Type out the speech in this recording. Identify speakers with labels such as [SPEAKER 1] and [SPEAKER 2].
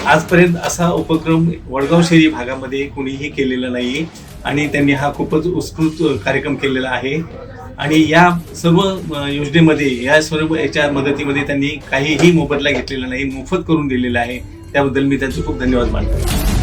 [SPEAKER 1] आजपर्यंत असा उपक्रम वडगाव शहरी भागामध्ये कोणीही केलेला नाही आणि त्यांनी हा खूपच उत्स्फूर्त कार्यक्रम केलेला आहे. आणि या सर्व योजनेमध्ये या सर्व याच्या मदतीमध्ये त्यांनी काहीही मोबदला घेतलेला नाही, मोफत करून दिलेला आहे. त्याबद्दल मी त्यांचे खूप धन्यवाद मानतो.